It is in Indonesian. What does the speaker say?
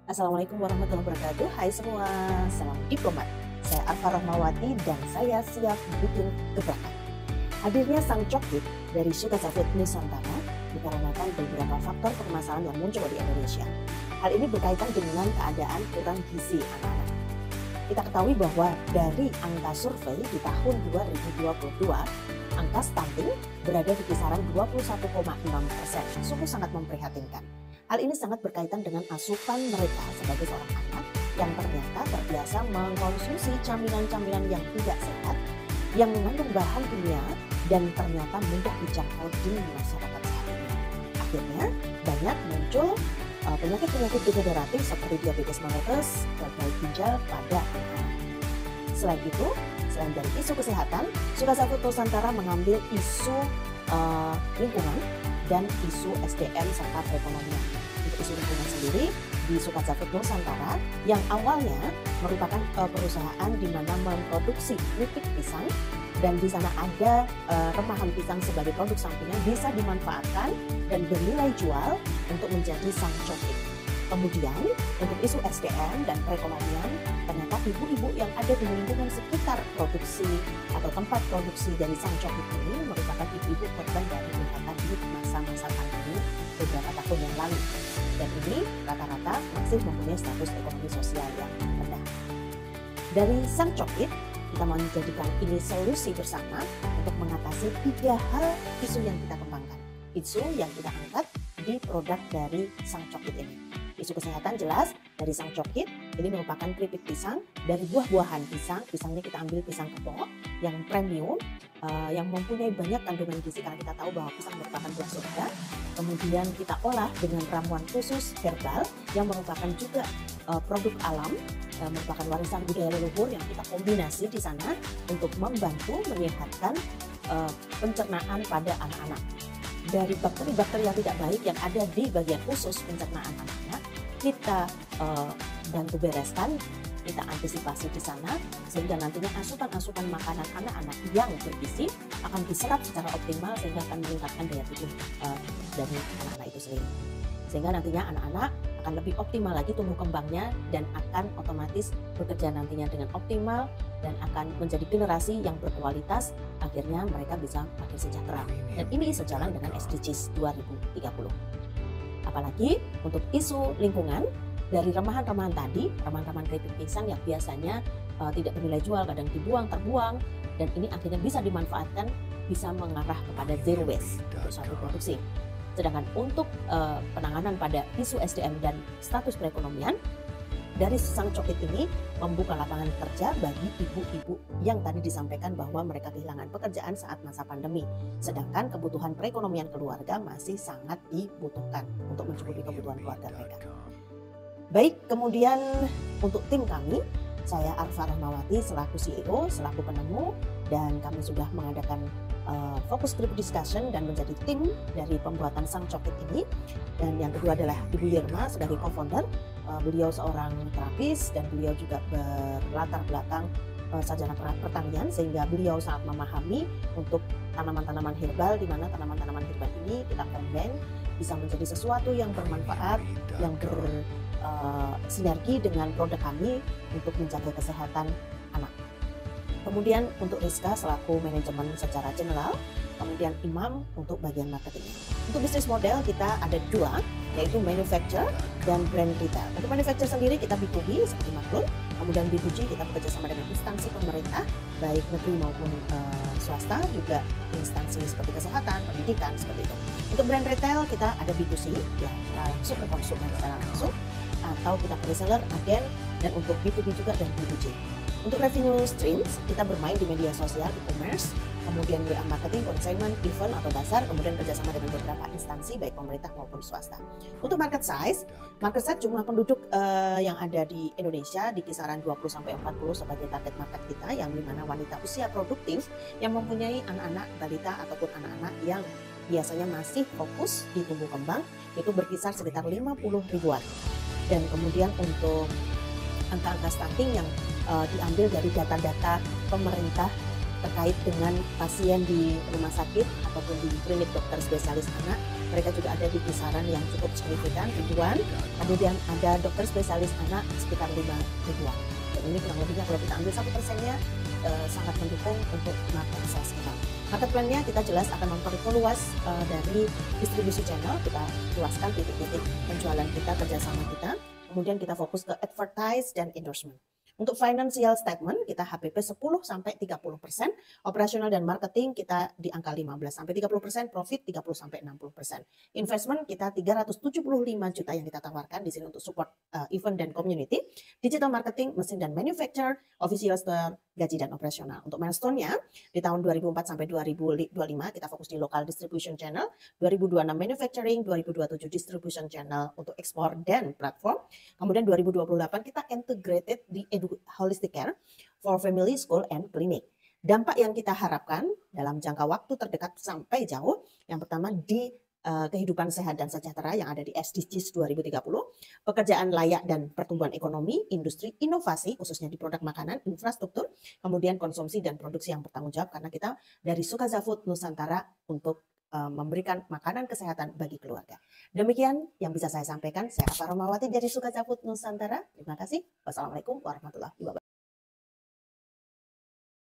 Assalamualaikum warahmatullahi wabarakatuh. Hai semua, salam diplomat. Saya Arfa Rahmawati dan saya siap bikin gebrakan. Hadirnya sang coklit dari Suka Safit Nusantara dikarenakan beberapa faktor permasalahan yang muncul di Indonesia. Hal ini berkaitan dengan keadaan kurang gizi anak-anak. Kita ketahui bahwa dari angka survei di tahun 2022, angka stunting berada di kisaran 21,6%. Sungguh sangat memprihatinkan. Hal ini sangat berkaitan dengan asupan mereka sebagai seorang anak yang ternyata terbiasa mengkonsumsi camilan-camilan yang tidak sehat, yang mengandung bahan kimia dan ternyata mudah dijangkau di masyarakat saat ini. Akhirnya banyak muncul penyakit-penyakit degeneratif seperti diabetes mellitus, gagal ginjal pada anak. Selain itu, selain dari isu kesehatan, Suka Safit Nusantara mengambil isu lingkungan dan isu SDM serta perekonomian. Untuk isu lingkungan sendiri di Suka Safit Nusantara yang awalnya merupakan perusahaan di mana memproduksi keripik pisang dan di sana ada remahan pisang sebagai produk sampingan bisa dimanfaatkan dan bernilai jual untuk menjadi sang coklit. Kemudian untuk isu SDM dan perekonomian, ternyata ibu-ibu yang ada di lingkungan sekitar produksi atau tempat produksi dari sang coklit ini merupakan ibu-ibu korban dari PHK di masa-masa pandemi beberapa tahun yang lalu. Dan ini rata-rata masih mempunyai status ekonomi sosial yang rendah. Dari sang coklit, kita mau menjadikan ini solusi bersama untuk mengatasi 3 hal isu yang kita kembangkan. Isu yang kita angkat di produk dari sang coklit ini. Isu kesehatan jelas dari sang coklit, ini merupakan keripik pisang dari buah-buahan pisang. Pisangnya kita ambil pisang kepok yang premium, yang mempunyai banyak kandungan gizi karena kita tahu bahwa pisang merupakan buah surga. Kemudian kita olah dengan ramuan khusus herbal yang merupakan juga produk alam, merupakan warisan budaya leluhur yang kita kombinasi di sana untuk membantu menyehatkan pencernaan pada anak-anak. Dari bakteri-bakteri yang tidak baik yang ada di bagian usus pencernaan anak-anak, kita bantu bereskan, kita antisipasi di sana sehingga nantinya asupan-asupan makanan anak-anak yang bergizi akan diserap secara optimal sehingga akan meningkatkan daya tubuh dari anak-anak itu sendiri. Sehingga nantinya anak-anak akan lebih optimal lagi tumbuh kembangnya dan akan otomatis bekerja nantinya dengan optimal dan akan menjadi generasi yang berkualitas, akhirnya mereka bisa makin sejahtera. Dan ini sejalan dengan SDGs 2030. Apalagi untuk isu lingkungan, dari remahan-remahan tadi, remahan-remahan keripik pisang yang biasanya tidak bernilai jual, kadang dibuang, terbuang, dan ini akhirnya bisa dimanfaatkan, bisa mengarah kepada zero waste untuk suatu produksi. Sedangkan untuk penanganan pada isu SDM dan status perekonomian, dari sang coklit ini membuka lapangan kerja bagi ibu-ibu yang tadi disampaikan bahwa mereka kehilangan pekerjaan saat masa pandemi. Sedangkan kebutuhan perekonomian keluarga masih sangat dibutuhkan untuk mencukupi kebutuhan keluarga mereka. Baik, kemudian untuk tim kami, saya Arfa Rahmawati selaku CEO, selaku penemu, dan kami sudah mengadakan fokus group discussion dan menjadi tim dari pembuatan sang coklit ini. Dan yang kedua adalah Ibu Yirma sebagai co-founder. Beliau seorang terapis dan beliau juga berlatar belakang sarjana pertanian sehingga beliau sangat memahami untuk tanaman-tanaman herbal, di mana tanaman-tanaman herbal ini kita combine bisa menjadi sesuatu yang bermanfaat, yang bersinergi dengan produk kami untuk menjaga kesehatan anak. Kemudian untuk Rizka selaku manajemen secara general, kemudian Imam untuk bagian marketing. Untuk bisnis model kita ada 2, yaitu manufacture dan brand retail. Untuk manufacture sendiri kita B2B seperti maklum, kemudian B2G kita bekerjasama dengan instansi pemerintah, baik negeri maupun swasta, juga instansi seperti kesehatan, pendidikan, seperti itu. Untuk brand retail kita ada B2C, ya langsung ke konsumen secara langsung, atau kita reseller, agen, dan untuk B2B juga dan B2G. Untuk revenue streams, kita bermain di media sosial, e-commerce, kemudian WA marketing, consignment, event atau dasar, kemudian kerjasama dengan beberapa instansi baik pemerintah maupun swasta. Untuk market size jumlah penduduk yang ada di Indonesia di kisaran 20-40 sebagai target market kita, yang dimana wanita usia produktif yang mempunyai anak-anak, balita ataupun anak-anak yang biasanya masih fokus di tumbuh kembang, itu berkisar sekitar 50 ribuan. Dan kemudian untuk angka-angka stunting yang diambil dari data-data pemerintah terkait dengan pasien di rumah sakit ataupun di klinik dokter spesialis anak mereka juga ada di kisaran yang cukup signifikan, ribuan. Kemudian ada dokter spesialis anak sekitar 5 ribuan. Dan ini kurang lebihnya kalau kita ambil 1%-nya sangat mendukung untuk market size kita. Market plan-nya kita jelas akan memperluas dari distribusi channel, kita luaskan titik-titik penjualan kita, kerjasama kita. Kemudian kita fokus ke advertise dan endorsement. Untuk financial statement kita HPP 10-30%, operasional dan marketing kita di angka 15-30%, profit 30-60%. Investment kita 375 juta yang kita tawarkan di sini untuk support event dan community, digital marketing, mesin dan manufacture, official store, gaji dan operasional. Untuk milestone-nya di tahun 2004 sampai 2025 kita fokus di local distribution channel, 2026 manufacturing, 2027 distribution channel untuk ekspor dan platform. Kemudian 2028 kita integrated di holistic care for family, school, and clinic. Dampak yang kita harapkan dalam jangka waktu terdekat sampai jauh, yang pertama di kehidupan sehat dan sejahtera yang ada di SDGs 2030, pekerjaan layak dan pertumbuhan ekonomi, industri, inovasi khususnya di produk makanan, infrastruktur, kemudian konsumsi dan produksi yang bertanggung jawab karena kita dari Sukasa Food Nusantara untuk memberikan makanan kesehatan bagi keluarga. Demikian yang bisa saya sampaikan. Saya Alfa Rahmawati dari Sukasa Food Nusantara. Terima kasih. Wassalamualaikum warahmatullahi wabarakatuh.